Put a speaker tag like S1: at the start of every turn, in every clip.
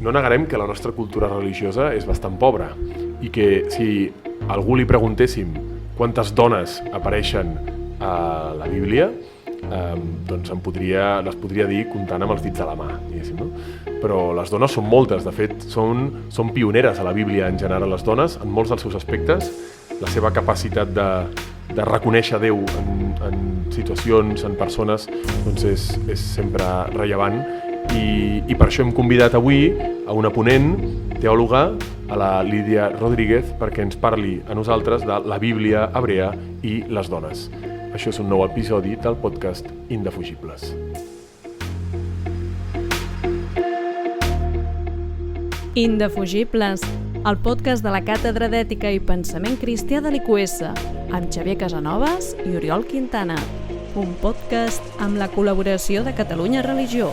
S1: no negarem que la nostra cultura religiosa és bastant pobra i que si a algú li preguntéssim quantes dones apareixen a la Bíblia, doncs les podria dir comptant amb els dits de la mà, diguéssim, no? Però les dones són moltes, de fet, són pioneres a la Bíblia en general les dones, en molts dels seus aspectes. La seva capacitat de reconèixer Déu en situacions, en persones, doncs és sempre rellevant. I per això hem convidat avui a una ponent, teòloga, a la Lídia Rodríguez, perquè ens parli a nosaltres de la Bíblia hebrea i les dones. Això és un nou episodi del podcast Indefugibles.
S2: Indefugibles, el podcast de la Càtedra d'Ètica i Pensament Cristià de l'IQS, amb Xavier Casanovas i Oriol Quintana. Un podcast amb la col·laboració de Catalunya Religió.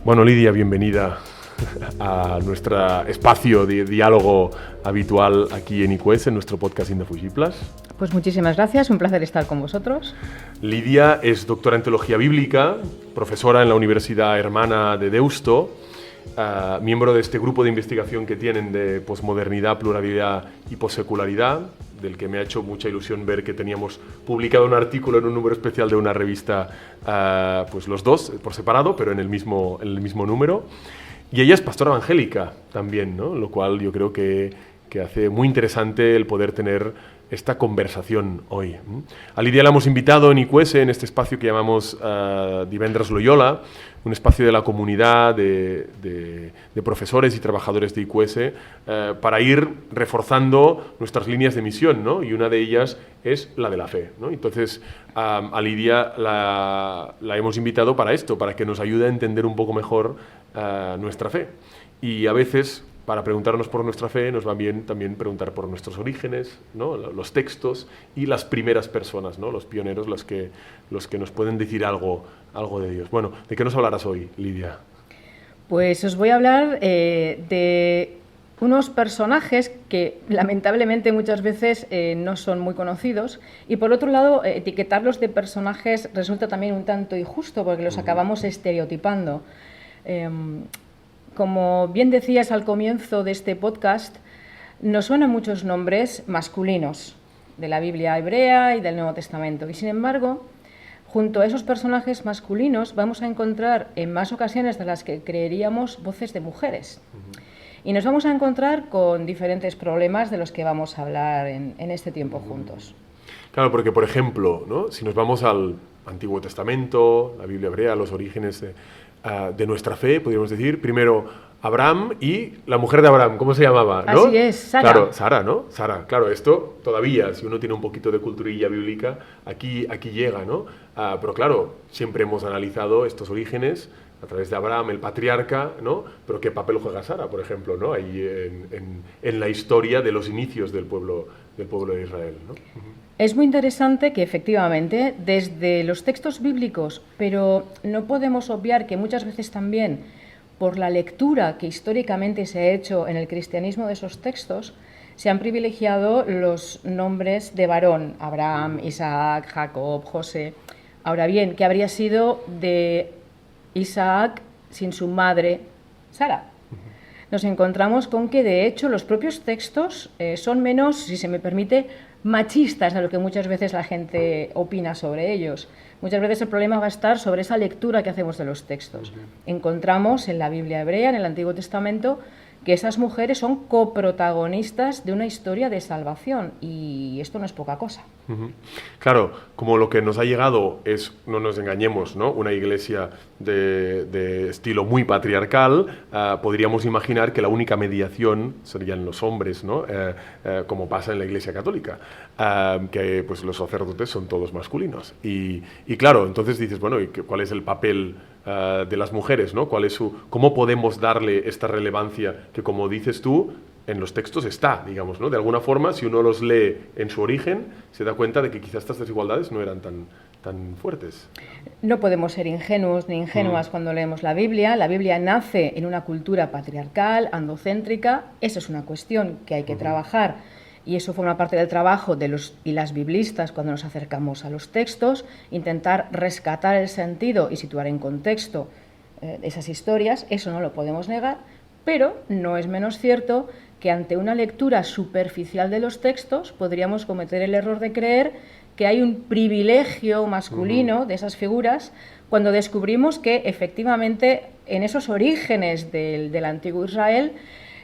S1: Bueno, Lidia, bienvenida a nuestro espacio de diálogo habitual aquí en IQS, en nuestro podcast Indefugibles.
S3: Pues muchísimas gracias, un placer estar con vosotros.
S1: Lidia es doctora en Teología Bíblica, profesora en la Universidad Hermana de Deusto, miembro de este grupo de investigación que tienen de posmodernidad, pluralidad y possecularidad, del que me ha hecho mucha ilusión ver que teníamos publicado un artículo en un número especial de una revista, pues los dos por separado, pero en el mismo número. Y ella es pastora evangélica también, ¿no? Lo cual yo creo que hace muy interesante el poder tener esta conversación hoy. A Lidia la hemos invitado en IQS, en este espacio que llamamos Divendres Loyola, un espacio de la comunidad de profesores y trabajadores de IQS, para ir reforzando nuestras líneas de misión, ¿no? Y una de ellas es la de la fe, ¿no? Entonces, a Lidia la hemos invitado para esto, para que nos ayude a entender un poco mejor nuestra fe. Y a veces, para preguntarnos por nuestra fe, nos va bien también preguntar por nuestros orígenes, ¿no? Los textos y las primeras personas, ¿no? Los pioneros, los que nos pueden decir algo de Dios. Bueno, ¿de qué nos hablarás hoy, Lidia?
S3: Pues os voy a hablar de unos personajes que lamentablemente muchas veces no son muy conocidos, y por otro lado etiquetarlos de personajes resulta también un tanto injusto porque los acabamos estereotipando. Como bien decías al comienzo de este podcast, nos suenan muchos nombres masculinos de la Biblia hebrea y del Nuevo Testamento, y sin embargo, junto a esos personajes masculinos vamos a encontrar en más ocasiones de las que creeríamos voces de mujeres. Y nos vamos a encontrar con diferentes problemas de los que vamos a hablar en este tiempo juntos.
S1: Claro, porque por ejemplo, ¿no? Si nos vamos al Antiguo Testamento, la Biblia hebrea, los orígenes de nuestra fe, podríamos decir, primero Abraham y la mujer de Abraham, ¿cómo se llamaba? ¿No?
S3: Así es, Sara.
S1: Claro, Sara, ¿no? Sara, claro, esto todavía, si uno tiene un poquito de culturilla bíblica, aquí llega, ¿no? Pero claro, siempre hemos analizado estos orígenes a través de Abraham, el patriarca, ¿no? Pero ¿qué papel juega Sara, por ejemplo, ¿no? Ahí en la historia de los inicios del pueblo de Israel, ¿no?
S3: Es muy interesante que efectivamente desde los textos bíblicos, pero no podemos obviar que muchas veces también por la lectura que históricamente se ha hecho en el cristianismo de esos textos, se han privilegiado los nombres de varón, Abraham, Isaac, Jacob, José. Ahora bien, ¿qué habría sido de Isaac sin su madre, Sara? Nos encontramos con que de hecho los propios textos son menos, si se me permite, machistas de lo que muchas veces la gente opina sobre ellos. Muchas veces el problema va a estar sobre esa lectura que hacemos de los textos. Encontramos en la Biblia hebrea, en el Antiguo Testamento, que esas mujeres son coprotagonistas de una historia de salvación, y esto no es poca cosa.
S1: Claro, como lo que nos ha llegado es, no nos engañemos, ¿no? Una iglesia de estilo muy patriarcal, podríamos imaginar que la única mediación serían los hombres, ¿no? Como pasa en la Iglesia Católica, que pues los sacerdotes son todos masculinos. Y claro, entonces dices, bueno, ¿y cuál es el papel de las mujeres, ¿no? ¿Cómo podemos darle esta relevancia que, como dices tú, en los textos está, digamos, ¿no? De alguna forma, si uno los lee en su origen, se da cuenta de que quizás estas desigualdades no eran tan fuertes.
S3: No podemos ser ingenuos ni ingenuas cuando leemos la Biblia. La Biblia nace en una cultura patriarcal, androcéntrica. Esa es una cuestión que hay que trabajar Y eso forma parte del trabajo de los y las biblistas cuando nos acercamos a los textos, intentar rescatar el sentido y situar en contexto esas historias, eso no lo podemos negar, pero no es menos cierto que ante una lectura superficial de los textos podríamos cometer el error de creer que hay un privilegio masculino de esas figuras cuando descubrimos que efectivamente en esos orígenes del antiguo Israel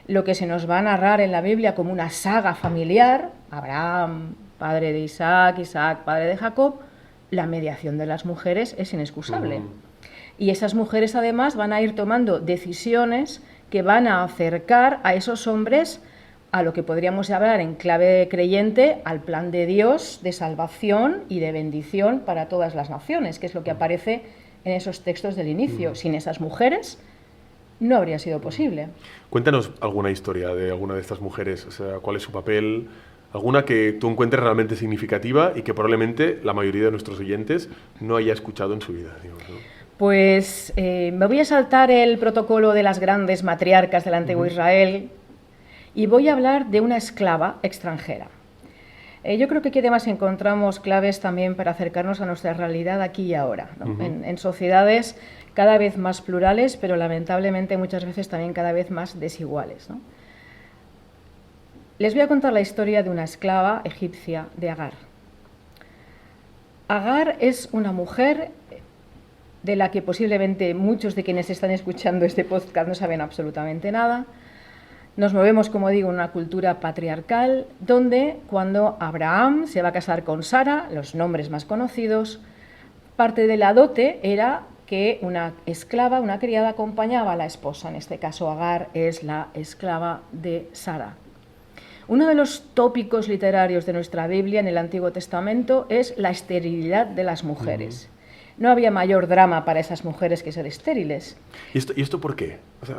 S3: lo que se nos va a narrar en la Biblia como una saga familiar, Abraham, padre de Isaac, Isaac, padre de Jacob, la mediación de las mujeres es inexcusable. Y esas mujeres además van a ir tomando decisiones que van a acercar a esos hombres a lo que podríamos llamar en clave creyente al plan de Dios de salvación y de bendición para todas las naciones, que es lo que aparece en esos textos del inicio. Sin esas mujeres no habría sido posible.
S1: Cuéntanos alguna historia de alguna de estas mujeres, o sea, cuál es su papel, alguna que tú encuentres realmente significativa y que probablemente la mayoría de nuestros oyentes no haya escuchado en su vida, digamos, ¿no?
S3: Pues me voy a saltar el protocolo de las grandes matriarcas del antiguo Israel y voy a hablar de una esclava extranjera. Yo creo que aquí además encontramos claves también para acercarnos a nuestra realidad aquí y ahora, ¿no? En sociedades cada vez más plurales, pero lamentablemente muchas veces también cada vez más desiguales, ¿no? Les voy a contar la historia de una esclava egipcia de Agar. Agar es una mujer de la que posiblemente muchos de quienes están escuchando este podcast no saben absolutamente nada. Nos movemos, como digo, en una cultura patriarcal donde cuando Abraham se va a casar con Sara, los nombres más conocidos, parte de la dote era que una esclava, una criada, acompañaba a la esposa. En este caso, Agar es la esclava de Sara. Uno de los tópicos literarios de nuestra Biblia en el Antiguo Testamento es la esterilidad de las mujeres. No había mayor drama para esas mujeres que ser estériles.
S1: ¿Y esto por qué? O sea,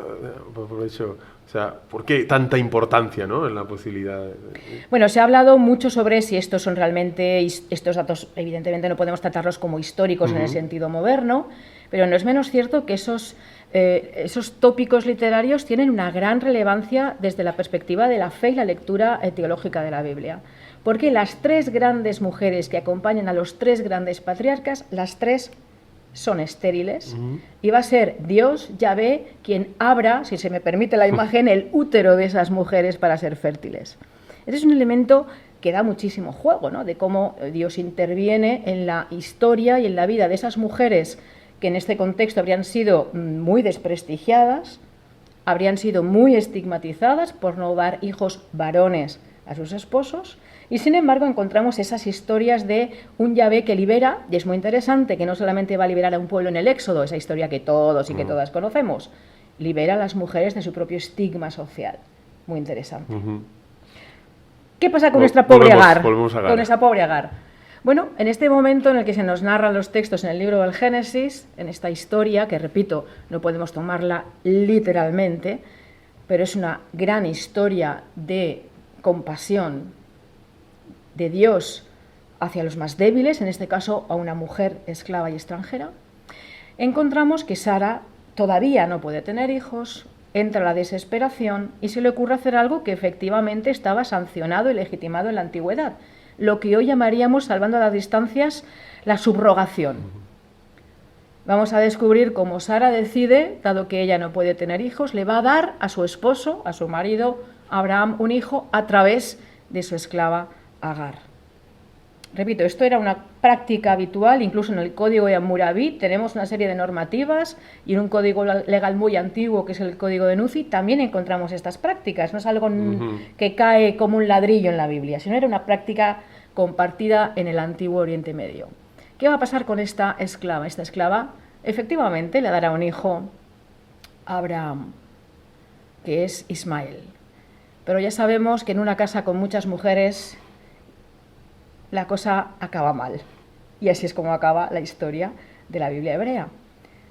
S1: por eso, o sea, ¿por qué tanta importancia, ¿no?, en la posibilidad?
S3: Bueno, se ha hablado mucho sobre si estos son realmente, estos datos evidentemente no podemos tratarlos como históricos en el sentido moderno, pero no es menos cierto que esos tópicos literarios tienen una gran relevancia desde la perspectiva de la fe y la lectura teológica de la Biblia. Porque las tres grandes mujeres que acompañan a los tres grandes patriarcas, las tres son estériles, y va a ser Dios, Yahvé, quien abra, si se me permite la imagen, el útero de esas mujeres para ser fértiles. Ese es un elemento que da muchísimo juego, ¿no?, de cómo Dios interviene en la historia y en la vida de esas mujeres que en este contexto habrían sido muy desprestigiadas, habrían sido muy estigmatizadas por no dar hijos varones a sus esposos, y sin embargo encontramos esas historias de un Yahvé que libera, y es muy interesante que no solamente va a liberar a un pueblo en el Éxodo, esa historia que todos y que todas conocemos, libera a las mujeres de su propio estigma social. Muy interesante. ¿Qué pasa con nuestra pobre Agar?
S1: Volvemos a Agar.
S3: Con esa pobre Agar. Bueno, en este momento en el que se nos narran los textos en el libro del Génesis, en esta historia, que repito, no podemos tomarla literalmente, pero es una gran historia de compasión de Dios hacia los más débiles, en este caso a una mujer esclava y extranjera, encontramos que Sara todavía no puede tener hijos, entra la desesperación y se le ocurre hacer algo que efectivamente estaba sancionado y legitimado en la antigüedad, lo que hoy llamaríamos, salvando las distancias, la subrogación. Vamos a descubrir cómo Sara decide, dado que ella no puede tener hijos, le va a dar a su esposo, a su marido, Abraham, un hijo a través de su esclava Agar. Repito, esto era una práctica habitual, incluso en el Código de Hammurabi tenemos una serie de normativas y en un código legal muy antiguo, que es el Código de Nuzi, también encontramos estas prácticas. No es algo que cae como un ladrillo en la Biblia, sino era una práctica compartida en el antiguo Oriente Medio. ¿Qué va a pasar con esta esclava? Esta esclava efectivamente le dará un hijo a Abraham, que es Ismael. Pero ya sabemos que en una casa con muchas mujeres la cosa acaba mal. Y así es como acaba la historia de la Biblia hebrea.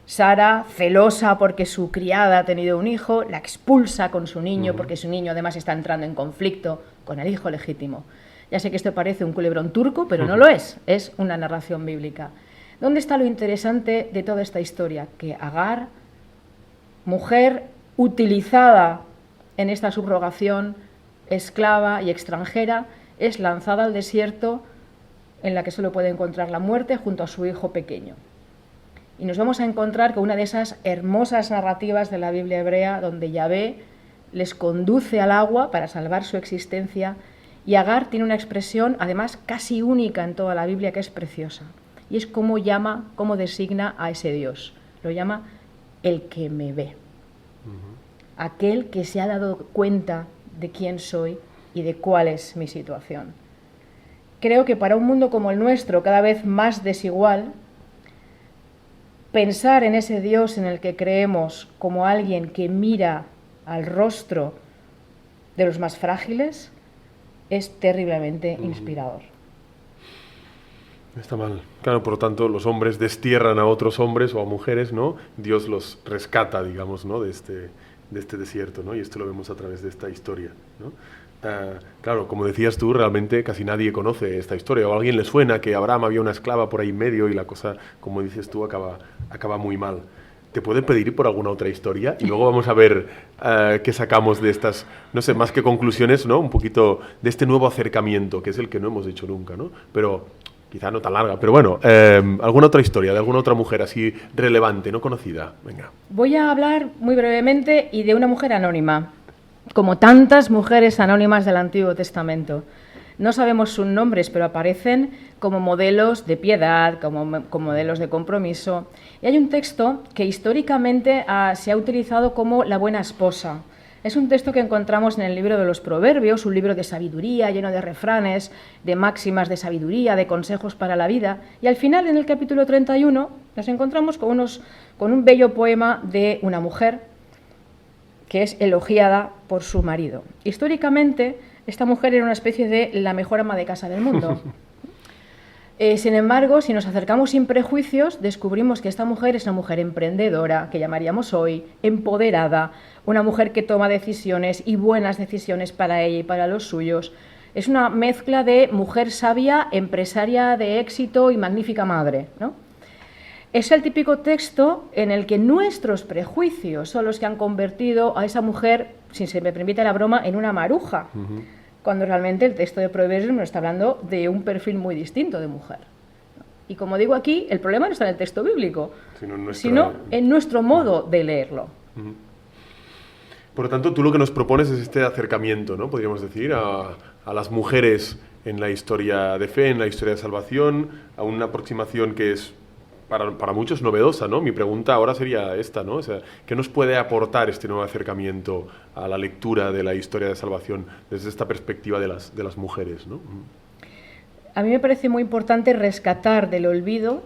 S3: Sara, celosa porque su criada ha tenido un hijo, la expulsa con su niño porque su niño además está entrando en conflicto con el hijo legítimo. Ya sé que esto parece un culebrón turco, pero no lo es una narración bíblica. ¿Dónde está lo interesante de toda esta historia? Que Agar, mujer utilizada en esta subrogación, esclava y extranjera, es lanzada al desierto en la que solo puede encontrar la muerte junto a su hijo pequeño. Y nos vamos a encontrar con una de esas hermosas narrativas de la Biblia hebrea donde Yahvé les conduce al agua para salvar su existencia, y Agar tiene una expresión además casi única en toda la Biblia que es preciosa, y es cómo designa a ese Dios. Lo llama el que me ve, aquel que se ha dado cuenta de quién soy y de cuál es mi situación. Creo que para un mundo como el nuestro, cada vez más desigual, pensar en ese Dios en el que creemos como alguien que mira al rostro de los más frágiles es terriblemente inspirador.
S1: Está mal. Claro, por lo tanto, los hombres destierran a otros hombres o a mujeres, ¿no? Dios los rescata, digamos, ¿no? de este desierto, ¿no? Y esto lo vemos a través de esta historia, ¿no? Claro, como decías tú, realmente casi nadie conoce esta historia, o a alguien le suena que Abraham había una esclava por ahí en medio y la cosa, como dices tú, acaba muy mal. ¿Te pueden pedir por alguna otra historia? Y luego vamos a ver qué sacamos de estas, no sé, más que conclusiones, ¿no? Un poquito de este nuevo acercamiento, que es el que no hemos hecho nunca, ¿no? Pero quizá no tan larga, pero bueno, alguna otra historia de alguna otra mujer así relevante, no conocida. Venga.
S3: Voy a hablar muy brevemente y de una mujer anónima, como tantas mujeres anónimas del Antiguo Testamento. No sabemos sus nombres, pero aparecen como modelos de piedad, como modelos de compromiso. Y hay un texto que históricamente se ha utilizado como la buena esposa. Es un texto que encontramos en el libro de los Proverbios, un libro de sabiduría lleno de refranes, de máximas de sabiduría, de consejos para la vida. Y al final, en el capítulo 31, nos encontramos con un bello poema de una mujer que es elogiada por su marido. Históricamente, esta mujer era una especie de la mejor ama de casa del mundo. Sin embargo, si nos acercamos sin prejuicios, descubrimos que esta mujer es una mujer emprendedora, que llamaríamos hoy, empoderada, una mujer que toma decisiones y buenas decisiones para ella y para los suyos. Es una mezcla de mujer sabia, empresaria de éxito y magnífica madre, ¿no? Es el típico texto en el que nuestros prejuicios son los que han convertido a esa mujer, si se me permite la broma, en una maruja. Cuando realmente el texto de Proverbios nos está hablando de un perfil muy distinto de mujer. Y como digo aquí, el problema no está en el texto bíblico, sino en nuestro modo de leerlo.
S1: Por lo tanto, tú lo que nos propones es este acercamiento, ¿no? Podríamos decir, a las mujeres en la historia de fe, en la historia de salvación, a una aproximación que es para muchos novedosa, ¿no? Mi pregunta ahora sería esta, ¿no? O sea, ¿qué nos puede aportar este nuevo acercamiento a la lectura de la historia de salvación desde esta perspectiva de las mujeres, ¿no?
S3: A mí me parece muy importante rescatar del olvido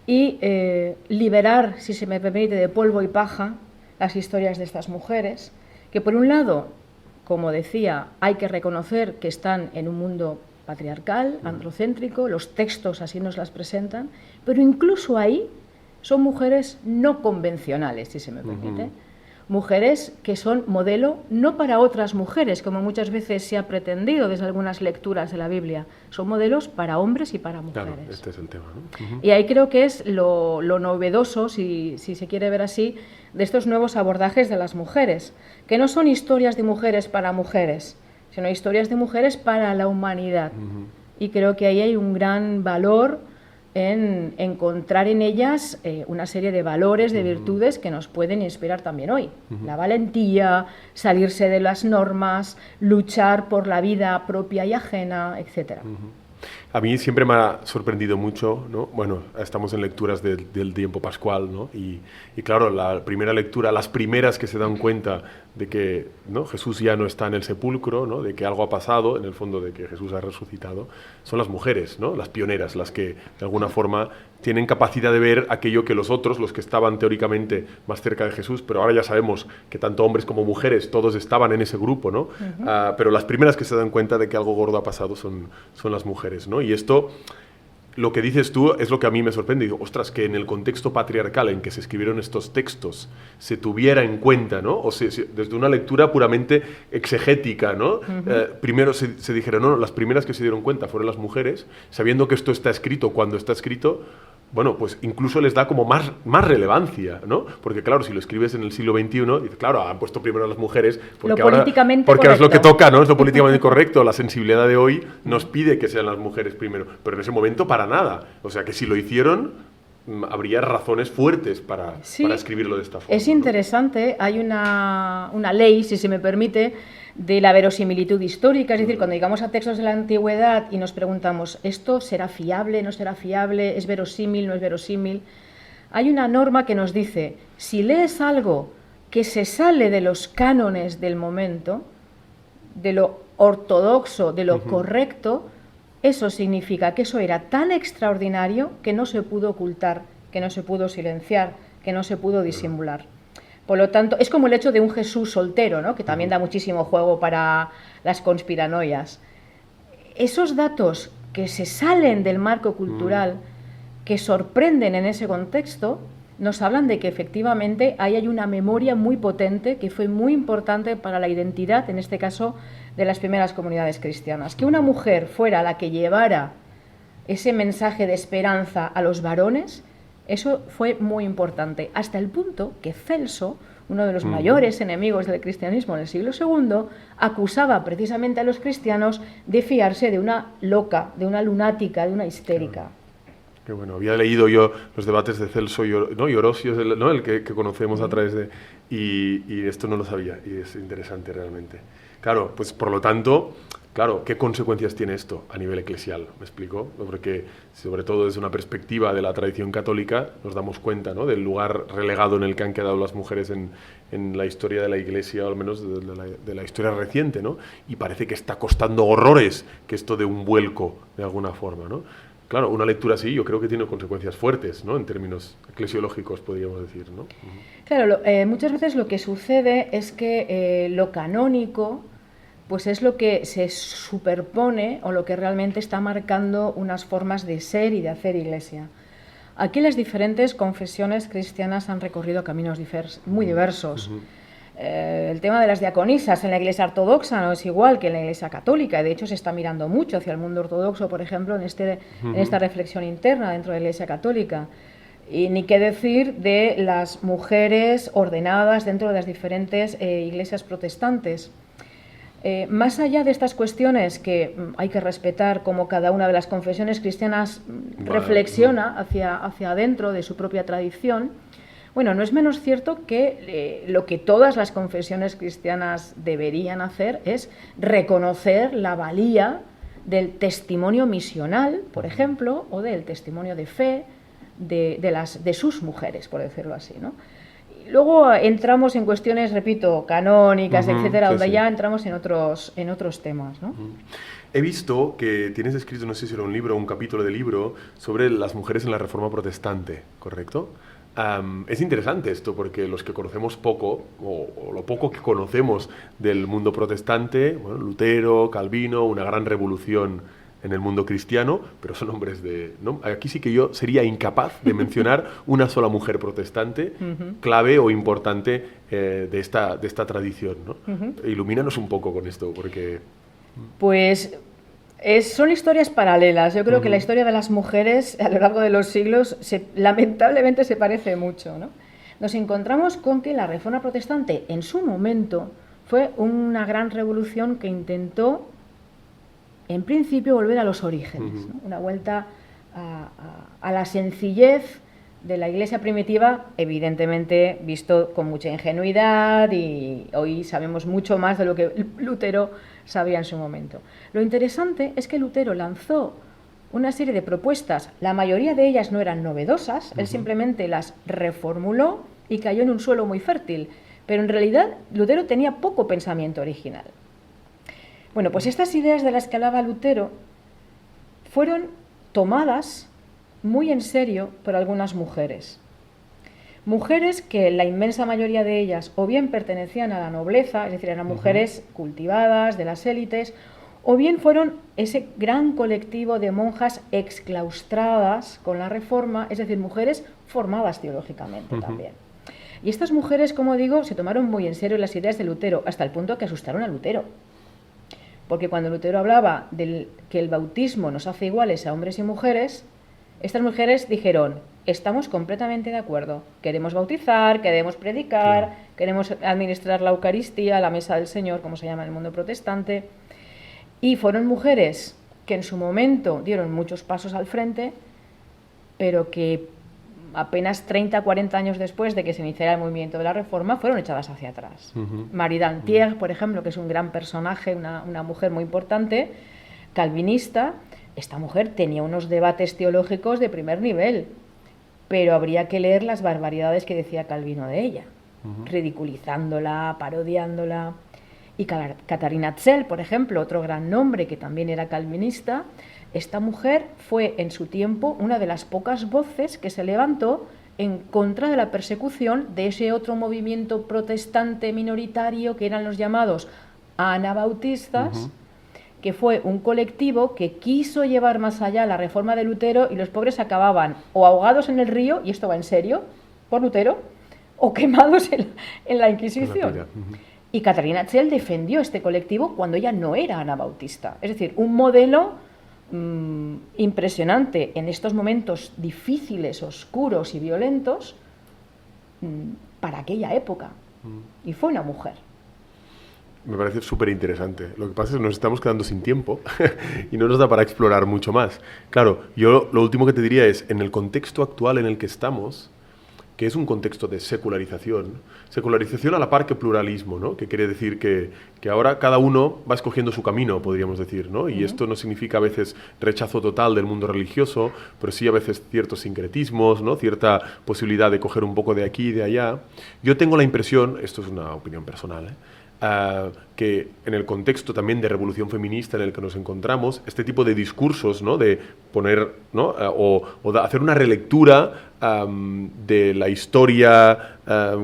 S3: y liberar, si se me permite, de polvo y paja las historias de estas mujeres, que por un lado, como decía, hay que reconocer que están en un mundo patriarcal, androcéntrico, los textos así nos las presentan, pero incluso ahí son mujeres no convencionales, si se me permite. Mujeres que son modelo no para otras mujeres, como muchas veces se ha pretendido desde algunas lecturas de la Biblia, son modelos para hombres y para mujeres.
S1: Claro, este es el tema, ¿no?
S3: Y ahí creo que es lo novedoso, si se quiere ver así, de estos nuevos abordajes de las mujeres, que no son historias de mujeres para mujeres, sino historias de mujeres para la humanidad. Y creo que ahí hay un gran valor en encontrar en ellas una serie de valores, de virtudes que nos pueden inspirar también hoy. La valentía, salirse de las normas, luchar por la vida propia y ajena, etcétera.
S1: A mí siempre me ha sorprendido mucho, ¿no? Bueno, estamos en lecturas del tiempo pascual, ¿no? Y claro, la primera lectura, las primeras que se dan cuenta de que, ¿no?, Jesús ya no está en el sepulcro, ¿no?, de que algo ha pasado, en el fondo de que Jesús ha resucitado, son las mujeres, ¿no?, las pioneras, las que de alguna forma tienen capacidad de ver aquello que los otros, los que estaban teóricamente más cerca de Jesús, pero ahora ya sabemos que tanto hombres como mujeres, todos estaban en ese grupo, ¿no? Pero las primeras que se dan cuenta de que algo gordo ha pasado son las mujeres, ¿no? Y esto, lo que dices tú, es lo que a mí me sorprende. Digo, ostras, que en el contexto patriarcal en que se escribieron estos textos se tuviera en cuenta, ¿no? O sea, desde una lectura puramente exegética, ¿no? Primero se dijeron, no, las primeras que se dieron cuenta fueron las mujeres, sabiendo que esto está escrito cuando está escrito, bueno, pues incluso les da como más relevancia, ¿no? Porque claro, si lo escribes en el siglo XXI, dices, claro, han puesto primero a las mujeres porque
S3: lo políticamente
S1: porque ahora es lo que
S3: correcto.
S1: toca, ¿no? Es lo políticamente correcto. La sensibilidad de hoy nos pide que sean las mujeres primero, pero en ese momento para nada. O sea, que si lo hicieron, habría razones fuertes para escribirlo de esta forma.
S3: Es interesante, ¿no? Hay una ley, si se me permite, de la verosimilitud histórica, es decir, cuando llegamos a textos de la antigüedad y nos preguntamos, ¿esto será fiable, no será fiable, es verosímil, no es verosímil? Hay una norma que nos dice, si lees algo que se sale de los cánones del momento, de lo ortodoxo, de lo correcto, eso significa que eso era tan extraordinario que no se pudo ocultar, que no se pudo silenciar, que no se pudo disimular. Por lo tanto, es como el hecho de un Jesús soltero, ¿no? Que también da muchísimo juego para las conspiranoias. Esos datos que se salen del marco cultural, que sorprenden en ese contexto, nos hablan de que efectivamente ahí hay una memoria muy potente que fue muy importante para la identidad, en este caso, de las primeras comunidades cristianas. Que una mujer fuera la que llevara ese mensaje de esperanza a los varones, eso fue muy importante, hasta el punto que Celso, uno de los mayores enemigos del cristianismo en el siglo II, acusaba precisamente a los cristianos de fiarse de una loca, de una lunática, de una histérica.
S1: Qué bueno, había leído yo los debates de Celso y Orosio, ¿no? El que conocemos a través de... Y esto no lo sabía, y es interesante realmente. Claro, pues por lo tanto, claro, ¿qué consecuencias tiene esto a nivel eclesial? ¿Me explico? Porque, sobre todo desde una perspectiva de la tradición católica, nos damos cuenta, ¿no?, del lugar relegado en el que han quedado las mujeres en la historia de la Iglesia, o al menos de la historia reciente, ¿no? Y parece que está costando horrores que esto dé un vuelco de alguna forma, ¿no? Claro, una lectura así yo creo que tiene consecuencias fuertes, ¿no?, en términos eclesiológicos, podríamos decir, ¿no?
S3: Claro, muchas veces lo que sucede es que lo canónico pues es lo que se superpone o lo que realmente está marcando unas formas de ser y de hacer Iglesia. Aquí las diferentes confesiones cristianas han recorrido caminos muy diversos. El tema de las diaconisas en la Iglesia ortodoxa no es igual que en la Iglesia católica, de hecho se está mirando mucho hacia el mundo ortodoxo, por ejemplo, en esta reflexión interna dentro de la Iglesia católica. Y ni qué decir de las mujeres ordenadas dentro de las diferentes iglesias protestantes. Más allá de estas cuestiones que hay que respetar, como cada una de las confesiones cristianas reflexiona hacia adentro de su propia tradición, bueno, no es menos cierto que lo que todas las confesiones cristianas deberían hacer es reconocer la valía del testimonio misional, por ejemplo, o del testimonio de fe de sus mujeres, por decirlo así, ¿no? Luego entramos en cuestiones, repito, canónicas, etcétera, donde ya entramos en otros temas, ¿no?
S1: He visto que tienes escrito, no sé si era un libro o un capítulo de libro, sobre las mujeres en la Reforma Protestante, ¿correcto? Es interesante esto, porque los que conocemos poco, o lo poco que conocemos del mundo protestante, bueno, Lutero, Calvino, una gran revolución en el mundo cristiano, pero son hombres ¿no? Aquí sí que yo sería incapaz de mencionar una sola mujer protestante clave o importante de esta tradición, ¿no? Ilumínanos un poco con esto, porque...
S3: Pues son historias paralelas. Yo creo que la historia de las mujeres a lo largo de los siglos lamentablemente se parece mucho, ¿no? Nos encontramos con que la Reforma Protestante en su momento fue una gran revolución que intentó en principio volver a los orígenes, ¿no? Una vuelta a la sencillez de la Iglesia primitiva, evidentemente visto con mucha ingenuidad, y hoy sabemos mucho más de lo que Lutero sabía en su momento. Lo interesante es que Lutero lanzó una serie de propuestas, la mayoría de ellas no eran novedosas, él simplemente las reformuló y cayó en un suelo muy fértil, pero en realidad Lutero tenía poco pensamiento original. Bueno, pues estas ideas de las que hablaba Lutero fueron tomadas muy en serio por algunas mujeres. Mujeres que la inmensa mayoría de ellas o bien pertenecían a la nobleza, es decir, eran mujeres cultivadas, de las élites, o bien fueron ese gran colectivo de monjas exclaustradas con la Reforma, es decir, mujeres formadas teológicamente también. Y estas mujeres, como digo, se tomaron muy en serio las ideas de Lutero, hasta el punto que asustaron a Lutero. Porque cuando Lutero hablaba de que el bautismo nos hace iguales a hombres y mujeres, Estas mujeres dijeron, estamos completamente de acuerdo, queremos bautizar, queremos predicar, queremos administrar la Eucaristía, la mesa del Señor, como se llama en el mundo protestante, y fueron mujeres que en su momento dieron muchos pasos al frente, pero que apenas 30, 40 años después de que se iniciara el movimiento de la Reforma, fueron echadas hacia atrás. Marie d'Antier, por ejemplo, que es un gran personaje, una mujer muy importante, calvinista, esta mujer tenía unos debates teológicos de primer nivel, pero habría que leer las barbaridades que decía Calvino de ella, ridiculizándola, parodiándola. Y Katharina Zell, por ejemplo, otro gran nombre que también era calvinista, esta mujer fue en su tiempo una de las pocas voces que se levantó en contra de la persecución de ese otro movimiento protestante minoritario que eran los llamados anabautistas, que fue un colectivo que quiso llevar más allá la reforma de Lutero y los pobres acababan o ahogados en el río, y esto va en serio, por Lutero, o quemados en la Inquisición. Y Katharina Zell defendió este colectivo cuando ella no era anabautista. Es decir, un modelo impresionante en estos momentos difíciles, oscuros y violentos para aquella época. Y fue una mujer.
S1: Me parece súper interesante. Lo que pasa es que nos estamos quedando sin tiempo y no nos da para explorar mucho más. Claro, yo lo último que te diría es, en el contexto actual en el que estamos, que es un contexto de secularización a la par que pluralismo, ¿no? Que quiere decir que ahora cada uno va escogiendo su camino, podríamos decir, ¿no? Y esto no significa a veces rechazo total del mundo religioso, pero sí a veces ciertos sincretismos, ¿no? Cierta posibilidad de coger un poco de aquí y de allá. Yo tengo la impresión, esto es una opinión personal, que en el contexto también de revolución feminista en el que nos encontramos, este tipo de discursos, ¿no? De poner, ¿no? o de hacer una relectura de la historia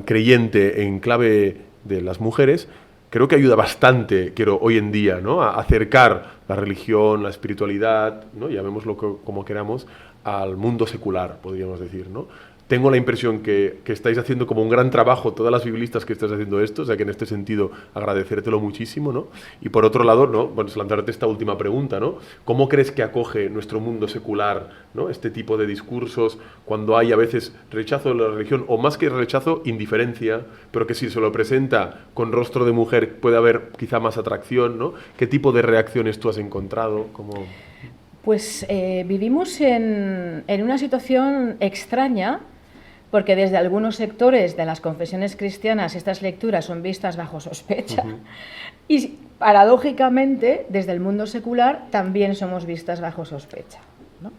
S1: creyente en clave de las mujeres, creo que ayuda bastante, hoy en día, ¿no? A acercar la religión, la espiritualidad, ¿no? Llamémoslo como queramos, al mundo secular, podríamos decir, ¿no? Tengo la impresión que estáis haciendo como un gran trabajo, todas las biblistas que estáis haciendo esto, o sea que en este sentido agradecértelo muchísimo, ¿no? Y por otro lado, ¿no? Bueno, lanzarte esta última pregunta, ¿no? ¿Cómo crees que acoge nuestro mundo secular, ¿no? Este tipo de discursos cuando hay a veces rechazo de la religión, o más que rechazo, indiferencia, pero que si se lo presenta con rostro de mujer puede haber quizá más atracción, ¿no? ¿Qué tipo de reacciones tú has encontrado?
S3: Pues vivimos en una situación extraña, porque desde algunos sectores de las confesiones cristianas estas lecturas son vistas bajo sospecha y paradójicamente desde el mundo secular también somos vistas bajo sospecha, ¿no?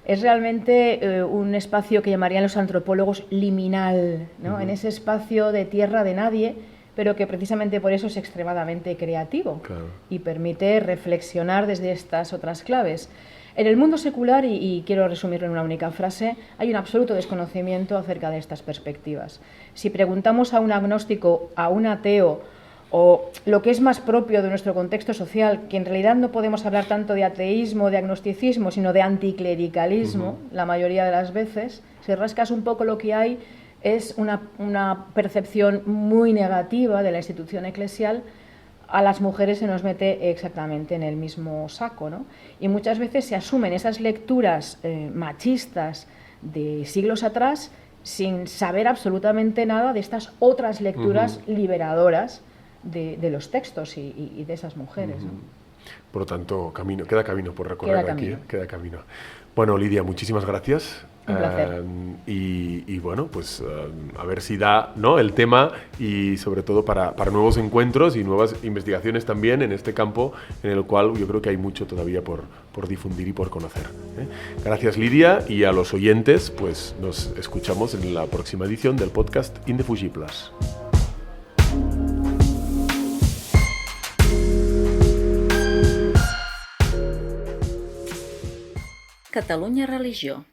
S3: Es realmente un espacio que llamarían los antropólogos liminal, ¿no? En ese espacio de tierra de nadie, pero que precisamente por eso es extremadamente creativo y permite reflexionar desde estas otras claves. En el mundo secular, y quiero resumirlo en una única frase, hay un absoluto desconocimiento acerca de estas perspectivas. Si preguntamos a un agnóstico, a un ateo, o lo que es más propio de nuestro contexto social, que en realidad no podemos hablar tanto de ateísmo, de agnosticismo, sino de anticlericalismo, la mayoría de las veces, si rascas un poco lo que hay, es una percepción muy negativa de la institución eclesial. A las mujeres se nos mete exactamente en el mismo saco, ¿no? Y muchas veces se asumen esas lecturas machistas de siglos atrás sin saber absolutamente nada de estas otras lecturas liberadoras de los textos y de esas mujeres, ¿no?
S1: Por lo tanto, queda camino por recorrer aquí, queda camino. Bueno, Lidia, muchísimas gracias.
S3: Un placer.
S1: Y bueno, pues a ver si da, ¿no? El tema y sobre todo para nuevos encuentros y nuevas investigaciones también en este campo en el cual yo creo que hay mucho todavía por difundir y por conocer, ¿eh? Gracias, Lidia, y a los oyentes, pues nos escuchamos en la próxima edición del podcast Indefugibles.
S2: Catalunya Religió.